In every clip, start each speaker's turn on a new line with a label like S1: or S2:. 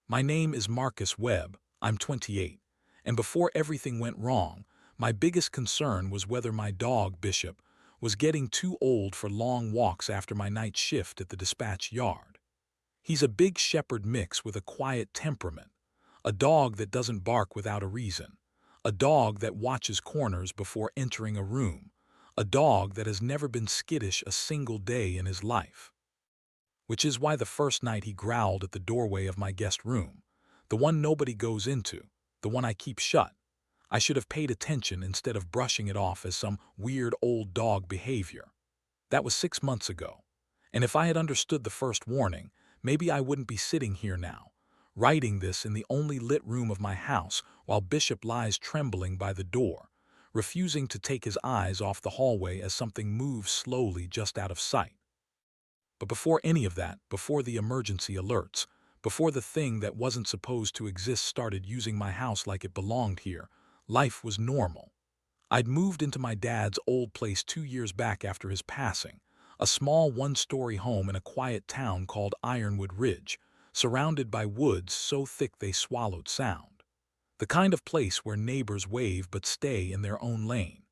S1: My name is Marcus Webb, I'm 28, and before everything went wrong, my biggest concern was whether my dog, Bishop, was getting too old for long walks after my night shift at the dispatch yard. He's a big shepherd mix with a quiet temperament, a dog that doesn't bark without a reason, a dog that watches corners before entering a room, a dog that has never been skittish a single day in his life. Which is why the first night he growled at the doorway of my guest room, the one nobody goes into, the one I keep shut. I should have paid attention instead of brushing it off as some weird old dog behavior. That was 6 months ago, and if I had understood the first warning, maybe I wouldn't be sitting here now, writing this in the only lit room of my house while Bishop lies trembling by the door, refusing to take his eyes off the hallway as something moves slowly just out of sight. But before any of that, before the emergency alerts, before the thing that wasn't supposed to exist started using my house like it belonged here, life was normal. I'd moved into my dad's old place 2 years back after his passing, a small one-story home in a quiet town called Ironwood Ridge, surrounded by woods so thick they swallowed sound. The kind of place where neighbors wave but stay in their own lane.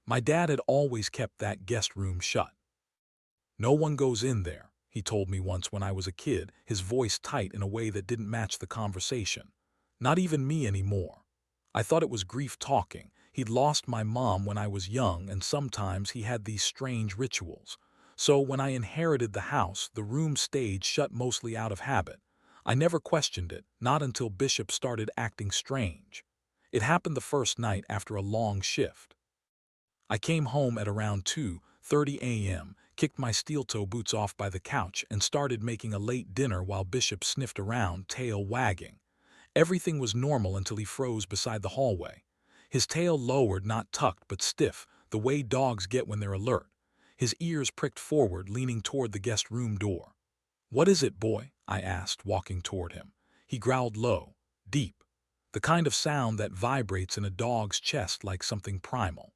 S1: My dad had always kept that guest room shut. "No one goes in there," he told me once when I was a kid, his voice tight in a way that didn't match the conversation. Not even me anymore. I thought it was grief talking. He'd lost my mom when I was young, and sometimes he had these strange rituals. So when I inherited the house, the room stayed shut mostly out of habit. I never questioned it, not until Bishop started acting strange. It happened the first night after a long shift. I came home at around 2:30 a.m., kicked my steel-toe boots off by the couch, and started making a late dinner while Bishop sniffed around, tail wagging. Everything was normal until he froze beside the hallway. His tail lowered, not tucked but stiff, the way dogs get when they're alert. His ears pricked forward, leaning toward the guest room door. "What is it, boy?" I asked, walking toward him. He growled low, deep, the kind of sound that vibrates in a dog's chest like something primal.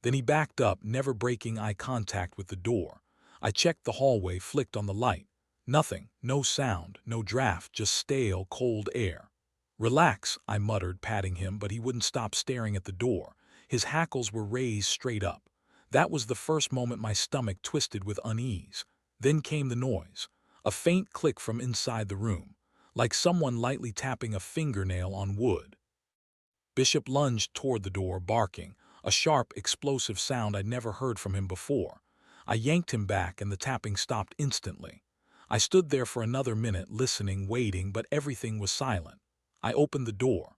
S1: Then he backed up, never breaking eye contact with the door. I checked the hallway, flicked on the light. Nothing, no sound, no draft, just stale, cold air. "Relax," I muttered, patting him, but he wouldn't stop staring at the door. His hackles were raised straight up. That was the first moment my stomach twisted with unease. Then came the noise, a faint click from inside the room, like someone lightly tapping a fingernail on wood. Bishop lunged toward the door, barking, a sharp, explosive sound I'd never heard from him before. I yanked him back, and the tapping stopped instantly. I stood there for another minute, listening, waiting, but everything was silent. I opened the door.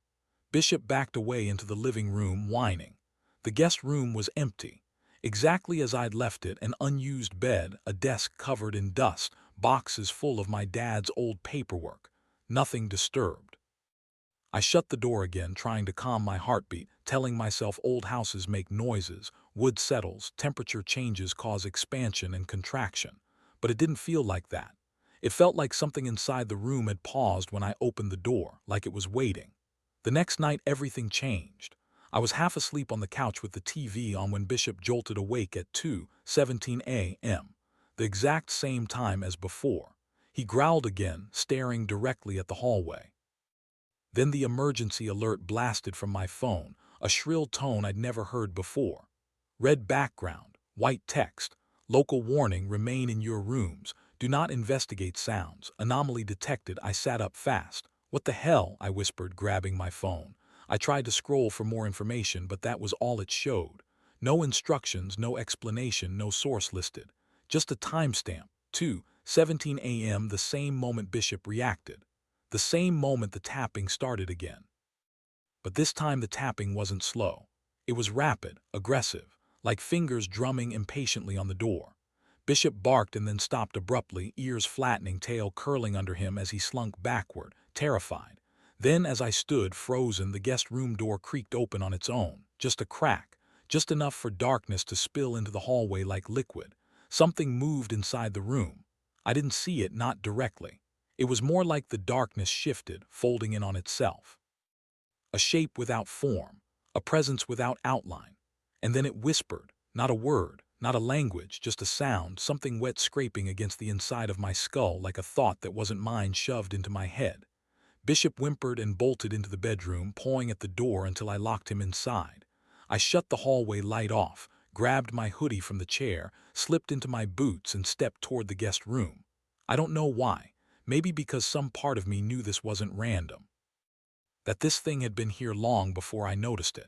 S1: Bishop backed away into the living room, whining. The guest room was empty, exactly as I'd left it: an unused bed, a desk covered in dust, boxes full of my dad's old paperwork. Nothing disturbed. I shut the door again, trying to calm my heartbeat, telling myself old houses make noises, wood settles, temperature changes cause expansion and contraction. But it didn't feel like that. It felt like something inside the room had paused when I opened the door, like it was waiting. The next night, everything changed. I was half asleep on the couch with the TV on when Bishop jolted awake at 2:17 a.m., the exact same time as before. He growled again, staring directly at the hallway. Then the emergency alert blasted from my phone, a shrill tone I'd never heard before. Red background, white text, local warning: remain in your rooms, do not investigate sounds, anomaly detected. I sat up fast. "What the hell?" I whispered, grabbing my phone. I tried to scroll for more information, but that was all it showed. No instructions, no explanation, no source listed. Just a timestamp, 2:17 a.m., the same moment Bishop reacted. The same moment the tapping started again. But this time the tapping wasn't slow. It was rapid, aggressive, like fingers drumming impatiently on the door. Bishop barked and then stopped abruptly, ears flattening, tail curling under him as he slunk backward, terrified. Then, as I stood frozen, the guest room door creaked open on its own. Just a crack, just enough for darkness to spill into the hallway like liquid. Something moved inside the room. I didn't see it, not directly. It was more like the darkness shifted, folding in on itself. A shape without form, a presence without outline. And then it whispered, not a word, not a language, just a sound, something wet scraping against the inside of my skull, like a thought that wasn't mine shoved into my head. Bishop whimpered and bolted into the bedroom, pawing at the door until I locked him inside. I shut the hallway light off, grabbed my hoodie from the chair, slipped into my boots and stepped toward the guest room. I don't know why. Maybe because some part of me knew this wasn't random. That this thing had been here long before I noticed it.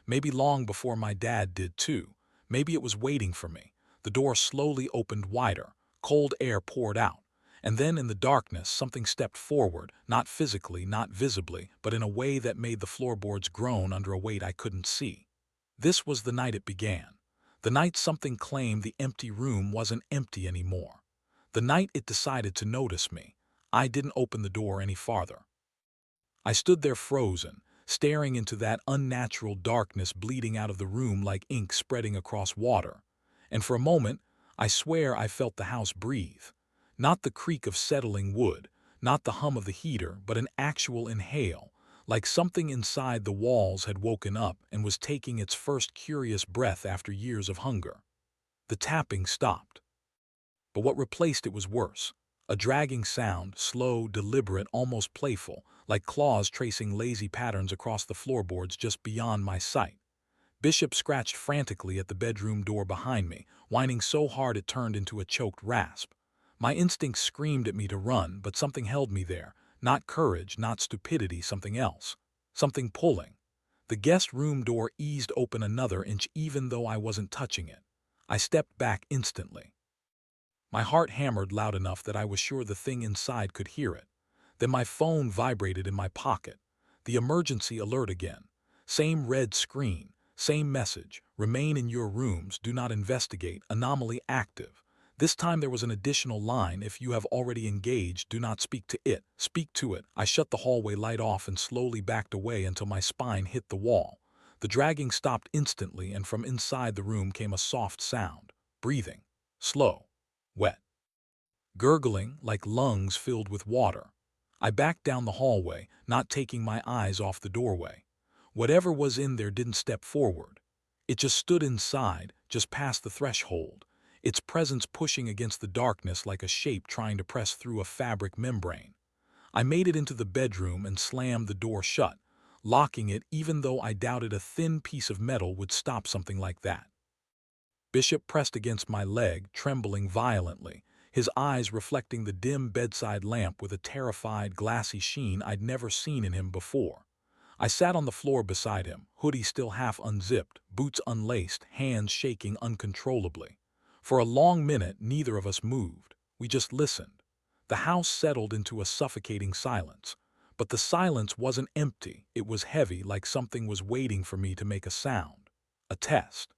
S1: Maybe long before my dad did too. Maybe it was waiting for me. The door slowly opened wider. Cold air poured out. And then in the darkness, something stepped forward, not physically, not visibly, but in a way that made the floorboards groan under a weight I couldn't see. This was the night it began. The night something claimed the empty room wasn't empty anymore. The night it decided to notice me. I didn't open the door any farther. I stood there frozen, staring into that unnatural darkness bleeding out of the room like ink spreading across water. And for a moment, I swear I felt the house breathe. Not the creak of settling wood, not the hum of the heater, but an actual inhale, like something inside the walls had woken up and was taking its first curious breath after years of hunger. The tapping stopped. But what replaced it was worse. A dragging sound, slow, deliberate, almost playful, like claws tracing lazy patterns across the floorboards just beyond my sight. Bishop scratched frantically at the bedroom door behind me, whining so hard it turned into a choked rasp. My instincts screamed at me to run, but something held me there. Not courage, not stupidity, something else. Something pulling. The guest room door eased open another inch even though I wasn't touching it. I stepped back instantly. My heart hammered loud enough that I was sure the thing inside could hear it. Then my phone vibrated in my pocket. The emergency alert again. Same red screen, same message. Remain in your rooms, do not investigate, anomaly active. This time there was an additional line: if you have already engaged, do not speak to it, speak to it. I shut the hallway light off and slowly backed away until my spine hit the wall. The dragging stopped instantly, and from inside the room came a soft sound. Breathing. Slow. Wet. Gurgling like lungs filled with water. I backed down the hallway, not taking my eyes off the doorway. Whatever was in there didn't step forward. It just stood inside, just past the threshold, its presence pushing against the darkness like a shape trying to press through a fabric membrane. I made it into the bedroom and slammed the door shut, locking it even though I doubted a thin piece of metal would stop something like that. Bishop pressed against my leg, trembling violently, his eyes reflecting the dim bedside lamp with a terrified, glassy sheen I'd never seen in him before. I sat on the floor beside him, hoodie still half unzipped, boots unlaced, hands shaking uncontrollably. For a long minute, neither of us moved. We just listened. The house settled into a suffocating silence. But the silence wasn't empty. It was heavy, like something was waiting for me to make a sound. A test.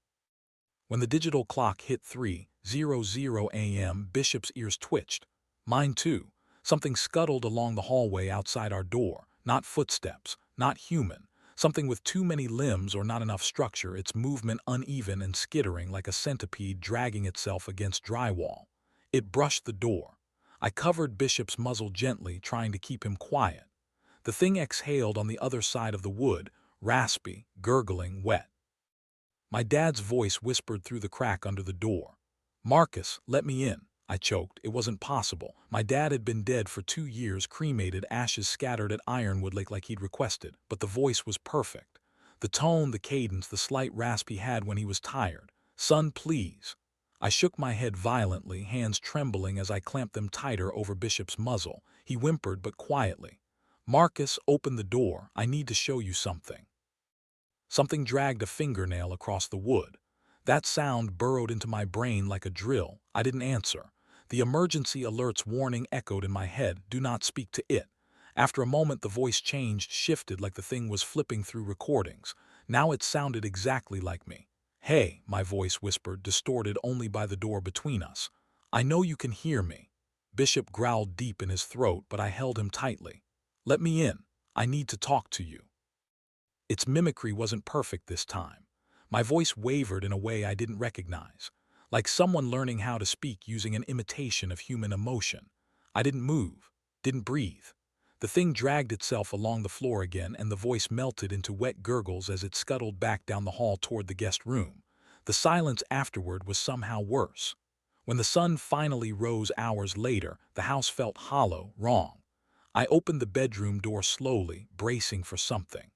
S1: When the digital clock hit 3:00 a.m., Bishop's ears twitched. Mine too. Something scuttled along the hallway outside our door. Not footsteps, not human. Something with too many limbs or not enough structure, its movement uneven and skittering like a centipede dragging itself against drywall. It brushed the door. I covered Bishop's muzzle gently, trying to keep him quiet. The thing exhaled on the other side of the wood, raspy, gurgling, wet. My dad's voice whispered through the crack under the door. "Marcus, let me in." I choked. It wasn't possible. My dad had been dead for 2 years, cremated, ashes scattered at Ironwood Lake like he'd requested. But the voice was perfect. The tone, the cadence, the slight rasp he had when he was tired. "Son, please." I shook my head violently, hands trembling as I clamped them tighter over Bishop's muzzle. He whimpered, but quietly. "Marcus, open the door. I need to show you something." Something dragged a fingernail across the wood. That sound burrowed into my brain like a drill. I didn't answer. The emergency alert's warning echoed in my head: do not speak to it. After a moment the voice changed, shifted like the thing was flipping through recordings. Now it sounded exactly like me. "Hey," my voice whispered, distorted only by the door between us. "I know you can hear me." Bishop growled deep in his throat, but I held him tightly. "Let me in. I need to talk to you." Its mimicry wasn't perfect this time. My voice wavered in a way I didn't recognize, like someone learning how to speak using an imitation of human emotion. I didn't move, didn't breathe. The thing dragged itself along the floor again, and the voice melted into wet gurgles as it scuttled back down the hall toward the guest room. The silence afterward was somehow worse. When the sun finally rose hours later, the house felt hollow, wrong. I opened the bedroom door slowly, bracing for something.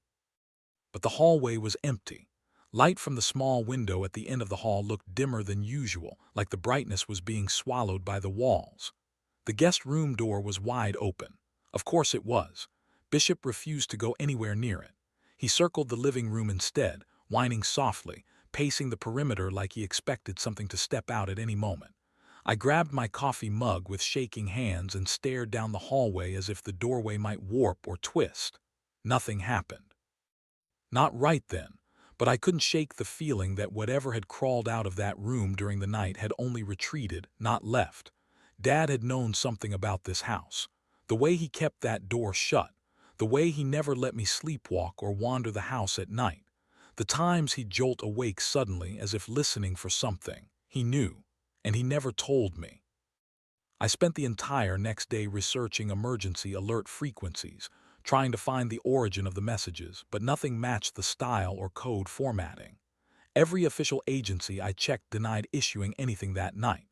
S1: But the hallway was empty. Light from the small window at the end of the hall looked dimmer than usual, like the brightness was being swallowed by the walls. The guest room door was wide open. Of course it was. Bishop refused to go anywhere near it. He circled the living room instead, whining softly, pacing the perimeter like he expected something to step out at any moment. I grabbed my coffee mug with shaking hands and stared down the hallway as if the doorway might warp or twist. Nothing happened. Not right then, but I couldn't shake the feeling that whatever had crawled out of that room during the night had only retreated, not left. Dad had known something about this house. The way he kept that door shut, the way he never let me sleepwalk or wander the house at night, the times he'd jolt awake suddenly as if listening for something. He knew, and he never told me. I spent the entire next day researching emergency alert frequencies, trying to find the origin of the messages, but nothing matched the style or code formatting. Every official agency I checked denied issuing anything that night,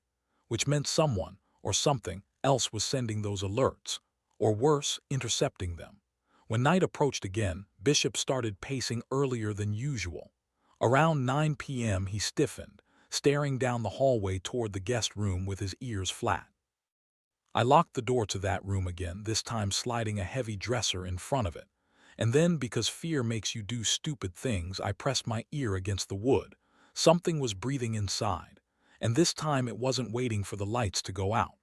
S1: which meant someone or something else was sending those alerts, or worse, intercepting them. When night approached again, Bishop started pacing earlier than usual. Around 9 p.m. he stiffened, staring down the hallway toward the guest room with his ears flat. I locked the door to that room again, this time sliding a heavy dresser in front of it. And then, because fear makes you do stupid things, I pressed my ear against the wood. Something was breathing inside, and this time it wasn't waiting for the lights to go out.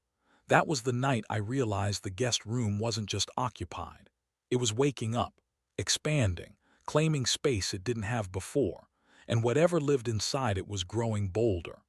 S1: That was the night I realized the guest room wasn't just occupied. It was waking up, expanding, claiming space it didn't have before, and whatever lived inside it was growing bolder.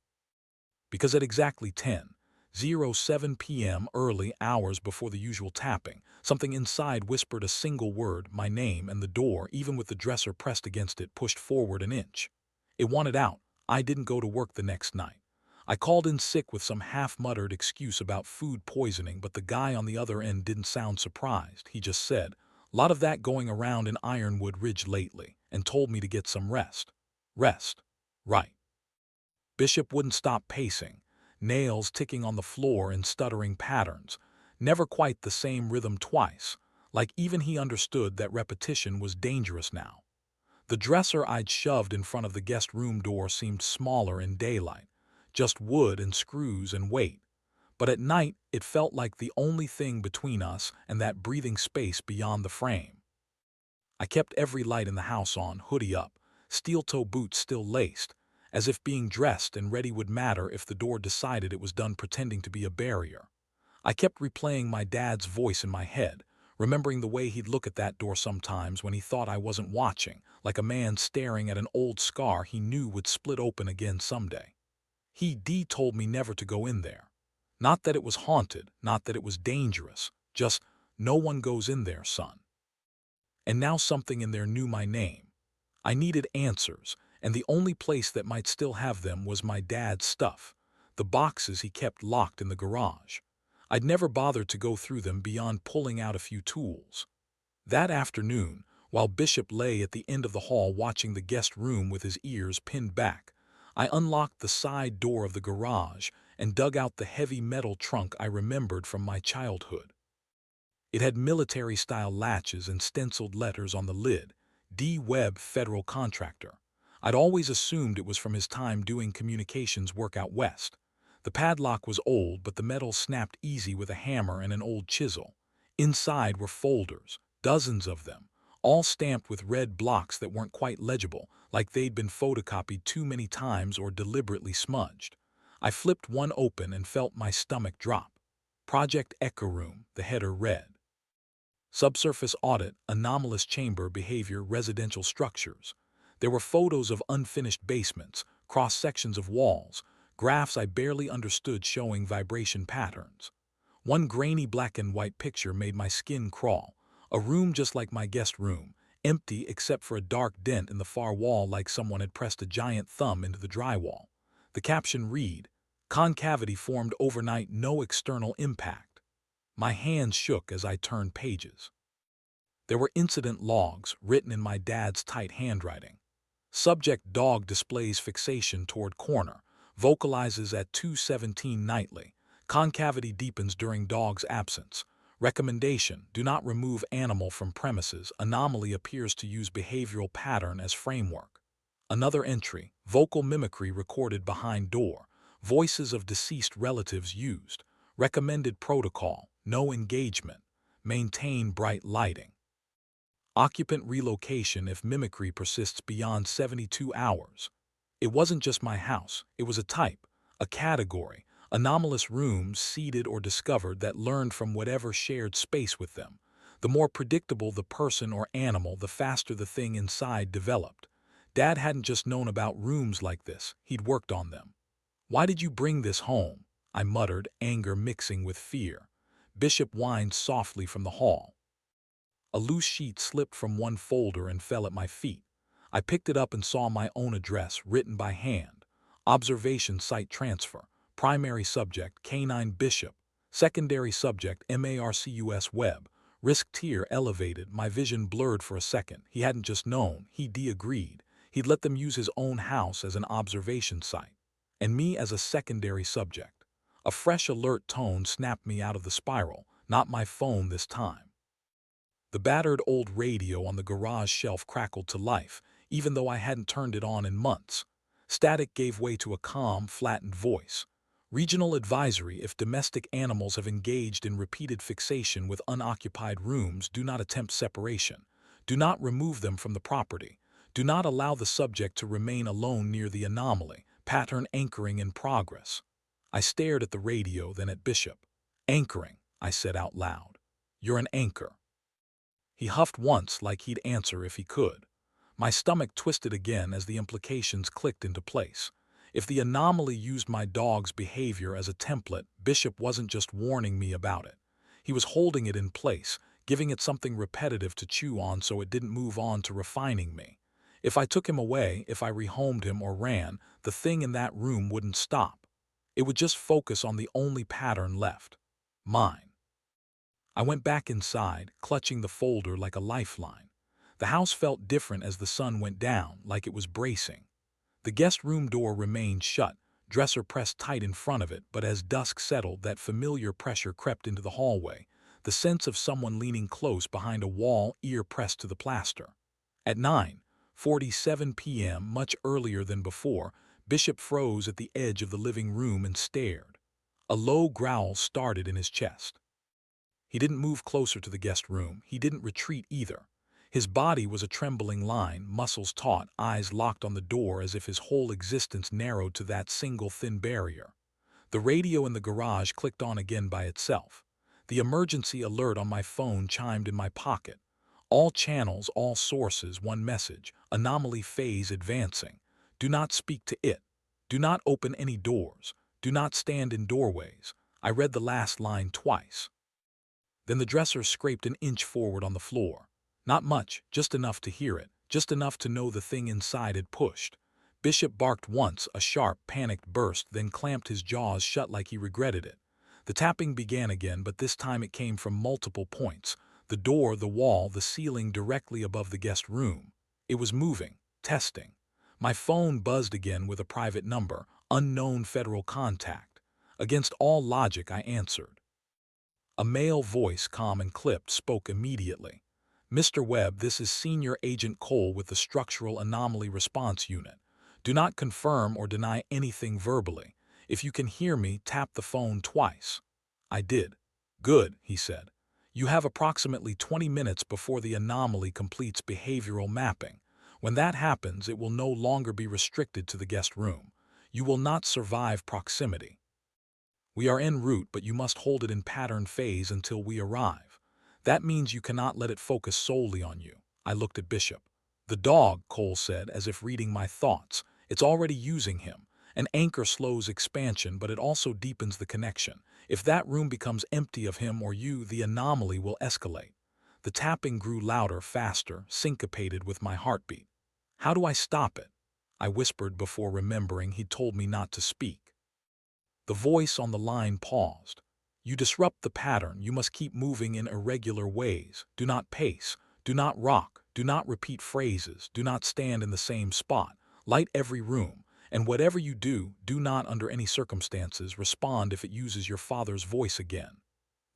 S1: Because at exactly 10:07 p.m., early hours before the usual tapping, something inside whispered a single word, my name, and the door, even with the dresser pressed against it, pushed forward an inch. It wanted out. I didn't go to work the next night. I called in sick with some half-muttered excuse about food poisoning, but the guy on the other end didn't sound surprised. He just said, "Lot of that going around in Ironwood Ridge lately," and told me to get some rest. Rest. Right. Bishop wouldn't stop pacing, nails ticking on the floor in stuttering patterns, never quite the same rhythm twice, like even he understood that repetition was dangerous now. The dresser I'd shoved in front of the guest room door seemed smaller in daylight, just wood and screws and weight, but at night it felt like the only thing between us and that breathing space beyond the frame. I kept every light in the house on, hoodie up, steel-toe boots still laced, as if being dressed and ready would matter if the door decided it was done pretending to be a barrier. I kept replaying my dad's voice in my head, remembering the way he'd look at that door sometimes when he thought I wasn't watching, like a man staring at an old scar he knew would split open again someday. He told me never to go in there. Not that it was haunted, not that it was dangerous, just, no one goes in there, son. And now something in there knew my name. I needed answers, and the only place that might still have them was my dad's stuff, the boxes he kept locked in the garage. I'd never bothered to go through them beyond pulling out a few tools. That afternoon, while Bishop lay at the end of the hall watching the guest room with his ears pinned back, I unlocked the side door of the garage and dug out the heavy metal trunk I remembered from my childhood. It had military-style latches and stenciled letters on the lid, D. Webb, Federal Contractor. I'd always assumed it was from his time doing communications work out west. The padlock was old, but the metal snapped easy with a hammer and an old chisel. Inside were folders, dozens of them, all stamped with red blocks that weren't quite legible, like they'd been photocopied too many times or deliberately smudged. I flipped one open and felt my stomach drop. Project Echo Room, the header read. Subsurface audit, anomalous chamber behavior, residential structures. There were photos of unfinished basements, cross-sections of walls, graphs I barely understood showing vibration patterns. One grainy black and white picture made my skin crawl. A room just like my guest room, empty except for a dark dent in the far wall like someone had pressed a giant thumb into the drywall. The caption read, "Concavity formed overnight, no external impact." My hands shook as I turned pages. There were incident logs written in my dad's tight handwriting. Subject: dog displays fixation toward corner, vocalizes at 2:17 nightly, concavity deepens during dog's absence, Recommendation: do not remove animal from premises. Anomaly appears to use behavioral pattern as framework. Another entry: vocal mimicry recorded behind door. Voices of deceased relatives used. Recommended protocol: no engagement. Maintain bright lighting. Occupant relocation if mimicry persists beyond 72 hours. It wasn't just my house, it was a type, a category, anomalous rooms seeded or discovered that learned from whatever shared space with them. The more predictable the person or animal, the faster the thing inside developed. Dad hadn't just known about rooms like this, he'd worked on them. "Why did you bring this home?" I muttered, anger mixing with fear. Bishop whined softly from the hall. A loose sheet slipped from one folder and fell at my feet. I picked it up and saw my own address written by hand. Observation site transfer. Primary subject Canine Bishop. Secondary subject Marcus Webb. Risk tier elevated. My vision blurred for a second. He hadn't just known, he agreed. He'd let them use his own house as an observation site. And me as a secondary subject. A fresh alert tone snapped me out of the spiral. Not my phone this time. The battered old radio on the garage shelf crackled to life, even though I hadn't turned it on in months. Static gave way to a calm, flattened voice. Regional advisory: if domestic animals have engaged in repeated fixation with unoccupied rooms, do not attempt separation. Do not remove them from the property. Do not allow the subject to remain alone near the anomaly. Pattern anchoring in progress. I stared at the radio, then at Bishop. "Anchoring," I said out loud. "You're an anchor." He huffed once like he'd answer if he could. My stomach twisted again as the implications clicked into place. If the anomaly used my dog's behavior as a template, Bishop wasn't just warning me about it. He was holding it in place, giving it something repetitive to chew on so it didn't move on to refining me. If I took him away, if I rehomed him or ran, the thing in that room wouldn't stop. It would just focus on the only pattern left: mine. I went back inside, clutching the folder like a lifeline. The house felt different as the sun went down, like it was bracing. The guest room door remained shut, dresser pressed tight in front of it, but as dusk settled, that familiar pressure crept into the hallway, the sense of someone leaning close behind a wall, ear pressed to the plaster. At 9:47 p.m., much earlier than before, Bishop froze at the edge of the living room and stared. A low growl started in his chest. He didn't move closer to the guest room. He didn't retreat either. His body was a trembling line, muscles taut, eyes locked on the door as if his whole existence narrowed to that single thin barrier. The radio in the garage clicked on again by itself. The emergency alert on my phone chimed in my pocket. All channels, all sources, one message: anomaly phase advancing. Do not speak to it. Do not open any doors. Do not stand in doorways. I read the last line twice. Then the dresser scraped an inch forward on the floor. Not much, just enough to hear it, just enough to know the thing inside had pushed. Bishop barked once, a sharp, panicked burst, then clamped his jaws shut like he regretted it. The tapping began again, but this time it came from multiple points: the door, the wall, the ceiling directly above the guest room. It was moving, testing. My phone buzzed again with a private number, unknown federal contact. Against all logic, I answered. A male voice, calm and clipped, spoke immediately. "Mr. Webb, this is Senior Agent Cole with the Structural Anomaly Response Unit. Do not confirm or deny anything verbally. If you can hear me, tap the phone twice." I did. "Good," he said. "You have approximately 20 minutes before the anomaly completes behavioral mapping. When that happens, it will no longer be restricted to the guest room. You will not survive proximity. We are en route, but you must hold it in pattern phase until we arrive. That means you cannot let it focus solely on you." I looked at Bishop. "The dog," Cole said, as if reading my thoughts. "It's already using him. An anchor slows expansion, but it also deepens the connection. If that room becomes empty of him or you, the anomaly will escalate." The tapping grew louder, faster, syncopated with my heartbeat. "How do I stop it?" I whispered before remembering he'd told me not to speak. The voice on the line paused. "You disrupt the pattern. You must keep moving in irregular ways. Do not pace. Do not rock. Do not repeat phrases. Do not stand in the same spot. Light every room. And whatever you do, do not, under any circumstances, respond if it uses your father's voice again."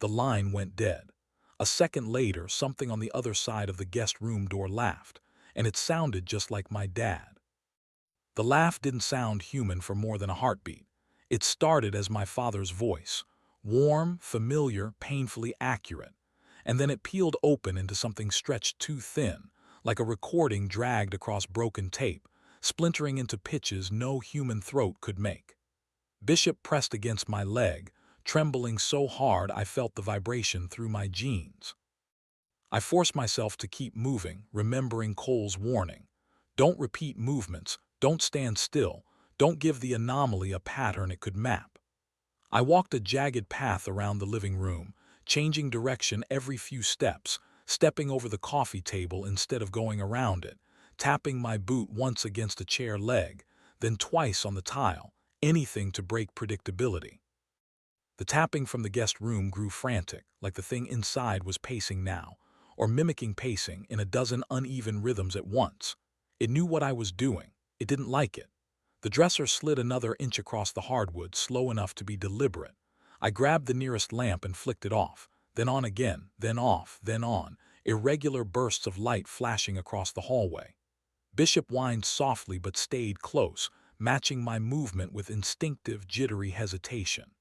S1: The line went dead. A second later, something on the other side of the guest room door laughed, and it sounded just like my dad. The laugh didn't sound human for more than a heartbeat. It started as my father's voice, warm, familiar, painfully accurate, and then it peeled open into something stretched too thin, like a recording dragged across broken tape, splintering into pitches no human throat could make. Bishop pressed against my leg, trembling so hard I felt the vibration through my jeans. I forced myself to keep moving, remembering Cole's warning. Don't repeat movements, don't stand still, don't give the anomaly a pattern it could map. I walked a jagged path around the living room, changing direction every few steps, stepping over the coffee table instead of going around it, tapping my boot once against a chair leg, then twice on the tile, anything to break predictability. The tapping from the guest room grew frantic, like the thing inside was pacing now, or mimicking pacing in a dozen uneven rhythms at once. It knew what I was doing. It didn't like it. The dresser slid another inch across the hardwood, slow enough to be deliberate. I grabbed the nearest lamp and flicked it off, then on again, then off, then on, irregular bursts of light flashing across the hallway. Bishop whined softly but stayed close, matching my movement with instinctive, jittery hesitation.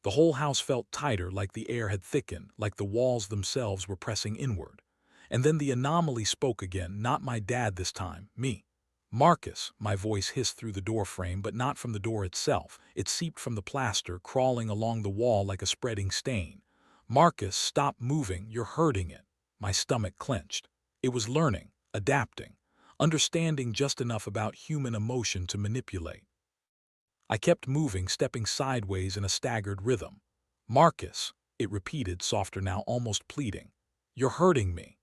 S1: The whole house felt tighter, like the air had thickened, like the walls themselves were pressing inward. And then the anomaly spoke again, not my dad this time, me. "Marcus," my voice hissed through the doorframe, but not from the door itself. It seeped from the plaster, crawling along the wall like a spreading stain. "Marcus, stop moving, you're hurting it." My stomach clenched. It was learning, adapting, understanding just enough about human emotion to manipulate. I kept moving, stepping sideways in a staggered rhythm. "Marcus," it repeated, softer now, almost pleading. "You're hurting me."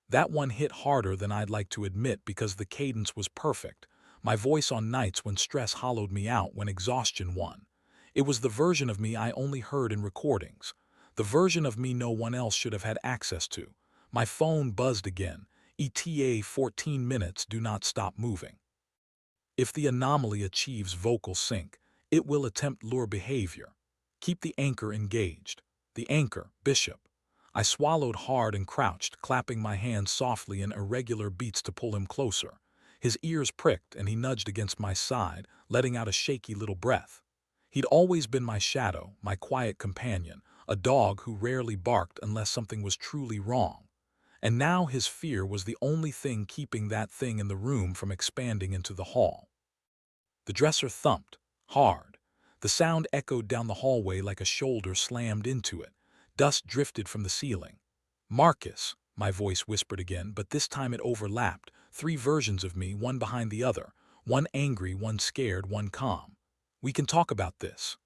S1: That one hit harder than I'd like to admit because the cadence was perfect, my voice on nights when stress hollowed me out, when exhaustion won. It was the version of me I only heard in recordings, the version of me no one else should have had access to. My phone buzzed again. ETA 14 minutes, do not stop moving. If the anomaly achieves vocal sync, it will attempt lure behavior. Keep the anchor engaged. The anchor, Bishop. I swallowed hard and crouched, clapping my hands softly in irregular beats to pull him closer. His ears pricked and he nudged against my side, letting out a shaky little breath. He'd always been my shadow, my quiet companion, a dog who rarely barked unless something was truly wrong. And now his fear was the only thing keeping that thing in the room from expanding into the hall. The dresser thumped, hard. The sound echoed down the hallway like a shoulder slammed into it. Dust drifted from the ceiling. "Marcus," my voice whispered again, but this time it overlapped. 3 versions of me, one behind the other. One angry, one scared, one calm. "We can talk about this."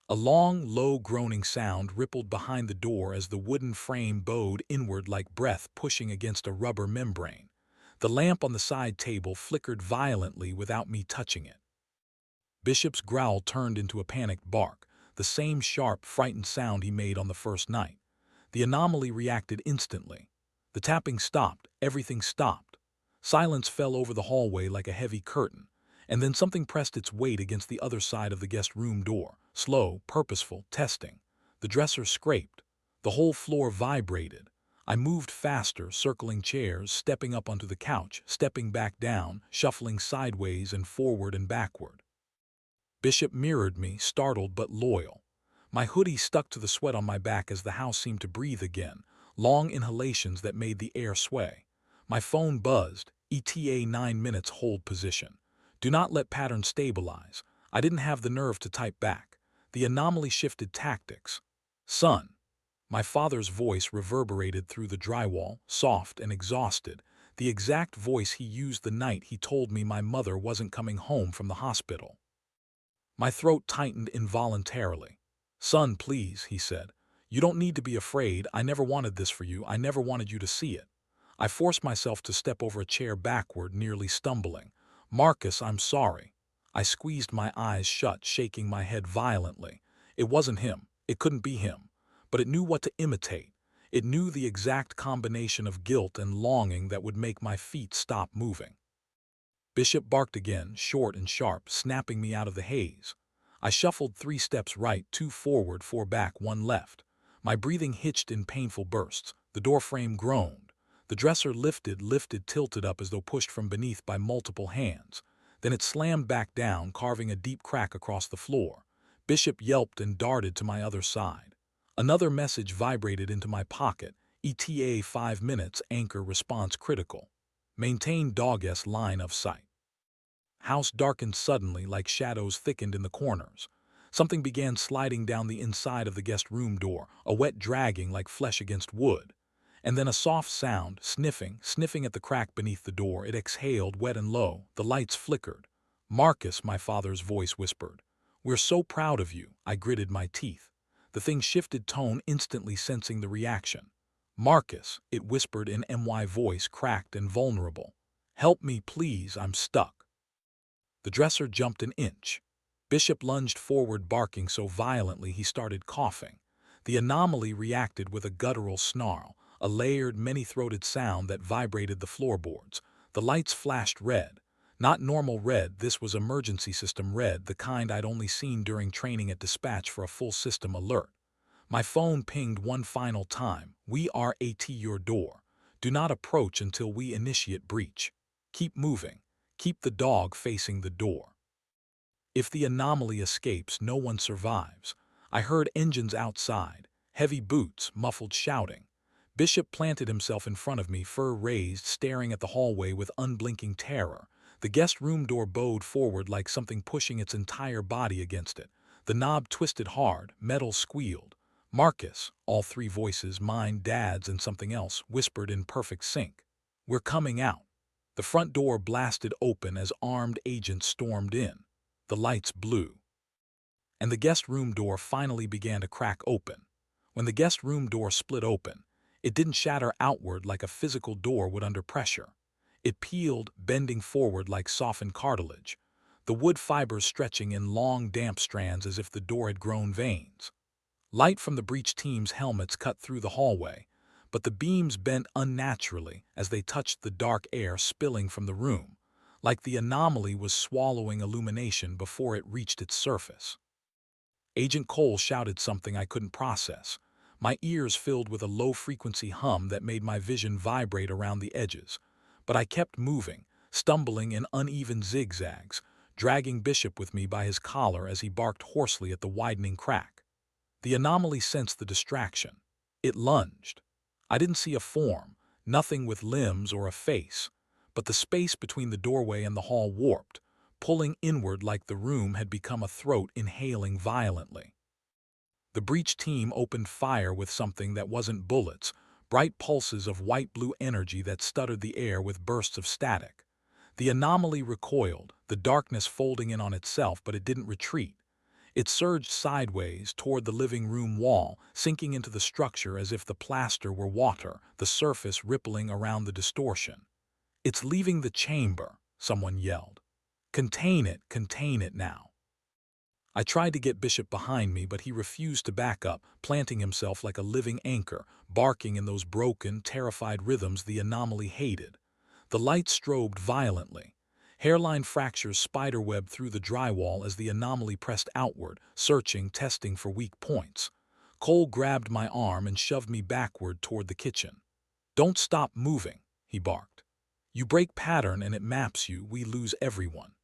S1: A long, low groaning sound rippled behind the door as the wooden frame bowed inward like breath pushing against a rubber membrane. The lamp on the side table flickered violently without me touching it. Bishop's growl turned into a panicked bark, the same sharp, frightened sound he made on the first night. The anomaly reacted instantly. The tapping stopped, everything stopped. Silence fell over the hallway like a heavy curtain, and then something pressed its weight against the other side of the guest room door. Slow, purposeful, testing. The dresser scraped. The whole floor vibrated. I moved faster, circling chairs, stepping up onto the couch, stepping back down, shuffling sideways and forward and backward. Bishop mirrored me, startled but loyal. My hoodie stuck to the sweat on my back as the house seemed to breathe again, long inhalations that made the air sway. My phone buzzed. ETA 9 minutes, hold position. Do not let pattern stabilize. I didn't have the nerve to type back. The anomaly shifted tactics. "Son." My father's voice reverberated through the drywall, soft and exhausted, the exact voice he used the night he told me my mother wasn't coming home from the hospital. My throat tightened involuntarily. "Son, please," he said. "You don't need to be afraid. I never wanted this for you. I never wanted you to see it." I forced myself to step over a chair backward, nearly stumbling. "Marcus, I'm sorry." I squeezed my eyes shut, shaking my head violently. It wasn't him. It couldn't be him. But it knew what to imitate. It knew the exact combination of guilt and longing that would make my feet stop moving. Bishop barked again, short and sharp, snapping me out of the haze. I shuffled 3 steps right, 2 forward, 4 back, 1 left. My breathing hitched in painful bursts. The door frame groaned. The dresser lifted, tilted up as though pushed from beneath by multiple hands. Then it slammed back down, carving a deep crack across the floor. Bishop yelped and darted to my other side. Another message vibrated into my pocket. ETA 5 minutes, anchor response critical. Maintain dog-s line of sight. House darkened suddenly like shadows thickened in the corners. Something began sliding down the inside of the guest room door, a wet dragging like flesh against wood. And then a soft sound, sniffing at the crack beneath the door. It exhaled, wet and low. The lights flickered. "Marcus," my father's voice whispered. "We're so proud of you." I gritted my teeth. The thing shifted tone, instantly sensing the reaction. "Marcus," it whispered in my voice, cracked and vulnerable. "Help me, please, I'm stuck." The dresser jumped an inch. Bishop lunged forward, barking so violently he started coughing. The anomaly reacted with a guttural snarl, a layered, many-throated sound that vibrated the floorboards. The lights flashed red. Not normal red, this was emergency system red, the kind I'd only seen during training at dispatch for a full system alert. My phone pinged one final time. "We are at your door. Do not approach until we initiate breach. Keep moving. Keep the dog facing the door. If the anomaly escapes, no one survives." I heard engines outside, heavy boots, muffled shouting. Bishop planted himself in front of me, fur raised, staring at the hallway with unblinking terror. The guest room door bowed forward like something pushing its entire body against it. The knob twisted hard, metal squealed. "Marcus," all three voices, mine, Dad's, and something else, whispered in perfect sync. "We're coming out." The front door blasted open as armed agents stormed in. The lights blew. And the guest room door finally began to crack open. When the guest room door split open, it didn't shatter outward like a physical door would under pressure. It peeled, bending forward like softened cartilage, the wood fibers stretching in long, damp strands as if the door had grown veins. Light from the breach team's helmets cut through the hallway, but the beams bent unnaturally as they touched the dark air spilling from the room, like the anomaly was swallowing illumination before it reached its surface. Agent Cole shouted something I couldn't process. My ears filled with a low-frequency hum that made my vision vibrate around the edges. But I kept moving, stumbling in uneven zigzags, dragging Bishop with me by his collar as he barked hoarsely at the widening crack. The anomaly sensed the distraction. It lunged. I didn't see a form, nothing with limbs or a face, but the space between the doorway and the hall warped, pulling inward like the room had become a throat inhaling violently. The breach team opened fire with something that wasn't bullets, bright pulses of white-blue energy that stuttered the air with bursts of static. The anomaly recoiled, the darkness folding in on itself, but it didn't retreat. It surged sideways toward the living room wall, sinking into the structure as if the plaster were water, the surface rippling around the distortion. "It's leaving the chamber," someone yelled. Contain it now." I tried to get Bishop behind me, but he refused to back up, planting himself like a living anchor, barking in those broken, terrified rhythms the anomaly hated. The lights strobed violently. Hairline fractures spiderwebbed through the drywall as the anomaly pressed outward, searching, testing for weak points. Cole grabbed my arm and shoved me backward toward the kitchen. "Don't stop moving," he barked. "You break pattern and it maps you, we lose everyone."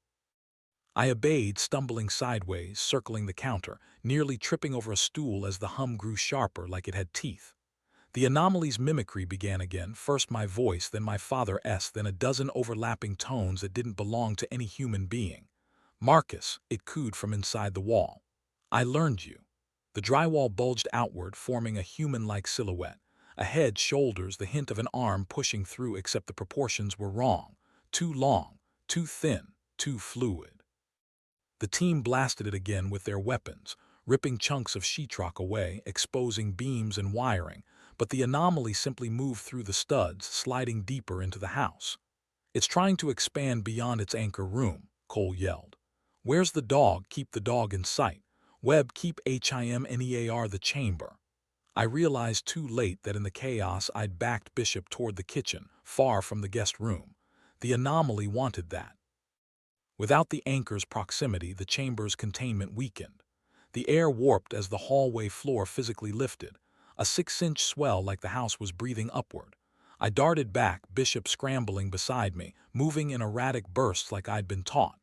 S1: I obeyed, stumbling sideways, circling the counter, nearly tripping over a stool as the hum grew sharper like it had teeth. The anomaly's mimicry began again, first my voice, then my father's, then a dozen overlapping tones that didn't belong to any human being. "Marcus," it cooed from inside the wall. "I learned you." The drywall bulged outward, forming a human-like silhouette. A head, shoulders, the hint of an arm pushing through, except the proportions were wrong. Too long, too thin, too fluid. The team blasted it again with their weapons, ripping chunks of sheetrock away, exposing beams and wiring, but the anomaly simply moved through the studs, sliding deeper into the house. "It's trying to expand beyond its anchor room," Cole yelled. "Where's the dog? Keep the dog in sight. Webb, keep him near the chamber." I realized too late that in the chaos I'd backed Bishop toward the kitchen, far from the guest room. The anomaly wanted that. Without the anchor's proximity, the chamber's containment weakened. The air warped as the hallway floor physically lifted. a 6-inch swell like the house was breathing upward. I darted back, Bishop scrambling beside me, moving in erratic bursts like I'd been taught.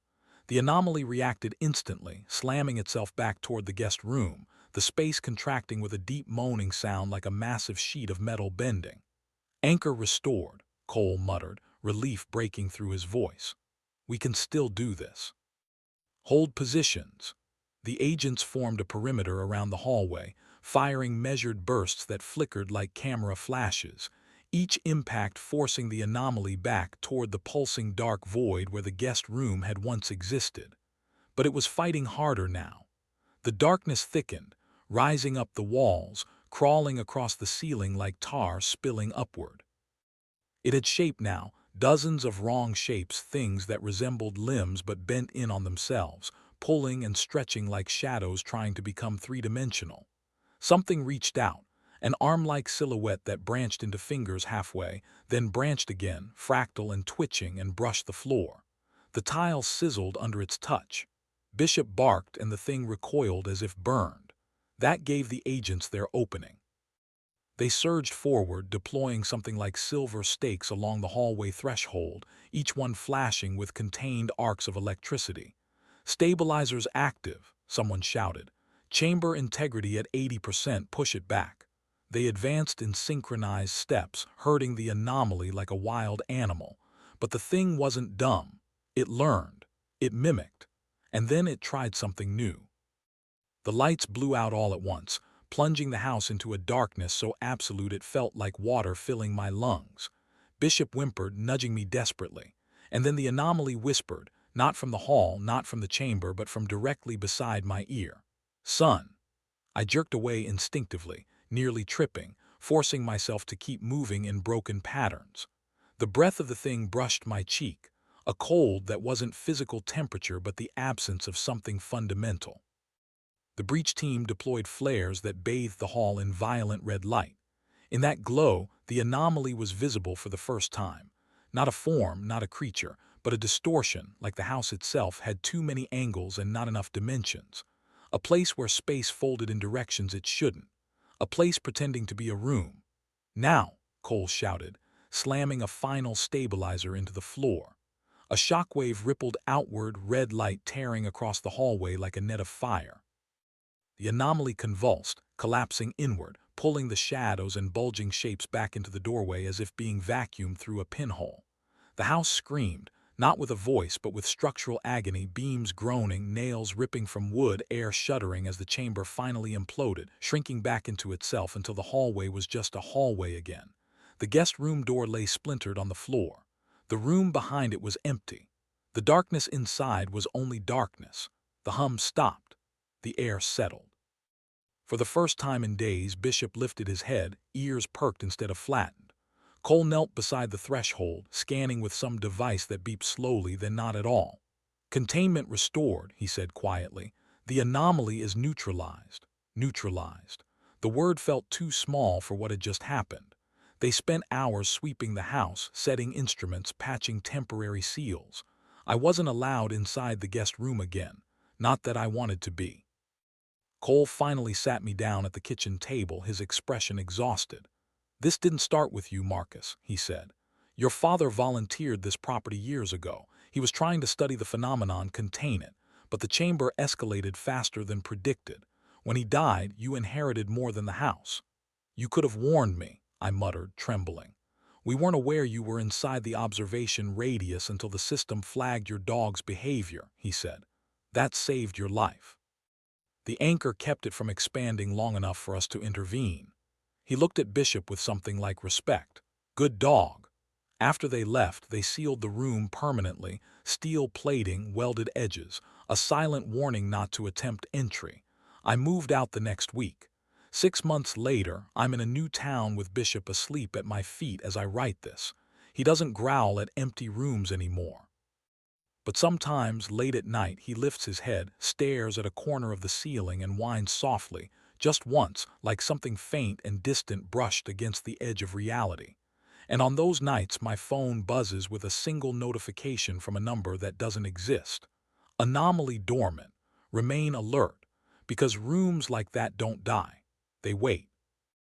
S1: The anomaly reacted instantly, slamming itself back toward the guest room, the space contracting with a deep moaning sound like a massive sheet of metal bending. "Anchor restored," Cole muttered, relief breaking through his voice. "We can still do this." "Hold positions." The agents formed a perimeter around the hallway, firing measured bursts that flickered like camera flashes, each impact forcing the anomaly back toward the pulsing dark void where the guest room had once existed. But it was fighting harder now. The darkness thickened, rising up the walls, crawling across the ceiling like tar spilling upward. It had shape now, dozens of wrong shapes, things that resembled limbs but bent in on themselves, pulling and stretching like shadows trying to become three-dimensional. Something reached out, an arm-like silhouette that branched into fingers halfway, then branched again, fractal and twitching, and brushed the floor. The tiles sizzled under its touch. Bishop barked and the thing recoiled as if burned. That gave the agents their opening. They surged forward, deploying something like silver stakes along the hallway threshold, each one flashing with contained arcs of electricity. "Stabilizers active," someone shouted. "Chamber integrity at 80%, push it back." They advanced in synchronized steps, herding the anomaly like a wild animal. But the thing wasn't dumb. It learned. It mimicked. And then it tried something new. The lights blew out all at once, plunging the house into a darkness so absolute it felt like water filling my lungs. Bishop whimpered, nudging me desperately. And then the anomaly whispered, not from the hall, not from the chamber, but from directly beside my ear. "Son." I jerked away instinctively, nearly tripping, forcing myself to keep moving in broken patterns. The breath of the thing brushed my cheek, a cold that wasn't physical temperature but the absence of something fundamental. The breach team deployed flares that bathed the hall in violent red light. In that glow, the anomaly was visible for the first time. Not a form, not a creature, but a distortion, like the house itself had too many angles and not enough dimensions. A place where space folded in directions it shouldn't. A place pretending to be a room. "Now," Cole shouted, slamming a final stabilizer into the floor. A shockwave rippled outward, red light tearing across the hallway like a net of fire. The anomaly convulsed, collapsing inward, pulling the shadows and bulging shapes back into the doorway as if being vacuumed through a pinhole. The house screamed, not with a voice but with structural agony, beams groaning, nails ripping from wood, air shuddering as the chamber finally imploded, shrinking back into itself until the hallway was just a hallway again. The guest room door lay splintered on the floor. The room behind it was empty. The darkness inside was only darkness. The hum stopped. The air settled. For the first time in days, Bishop lifted his head, ears perked instead of flattened. Cole knelt beside the threshold, scanning with some device that beeped slowly, then not at all. "Containment restored," he said quietly. "The anomaly is neutralized." Neutralized. The word felt too small for what had just happened. They spent hours sweeping the house, setting instruments, patching temporary seals. I wasn't allowed inside the guest room again. Not that I wanted to be. Cole finally sat me down at the kitchen table, his expression exhausted. "This didn't start with you, Marcus," he said. "Your father volunteered this property years ago. He was trying to study the phenomenon, contain it, but the chamber escalated faster than predicted. When he died, you inherited more than the house." "You could have warned me," I muttered, trembling. "We weren't aware you were inside the observation radius until the system flagged your dog's behavior," he said. "That saved your life. The anchor kept it from expanding long enough for us to intervene." He looked at Bishop with something like respect. "Good dog." After they left, they sealed the room permanently, steel plating, welded edges, a silent warning not to attempt entry. I moved out the next week. 6 months later, I'm in a new town with Bishop asleep at my feet as I write this. He doesn't growl at empty rooms anymore. But sometimes, late at night, he lifts his head, stares at a corner of the ceiling, and whines softly, just once, like something faint and distant brushed against the edge of reality. And on those nights, my phone buzzes with a single notification from a number that doesn't exist. Anomaly dormant. Remain alert. Because rooms like that don't die. They wait.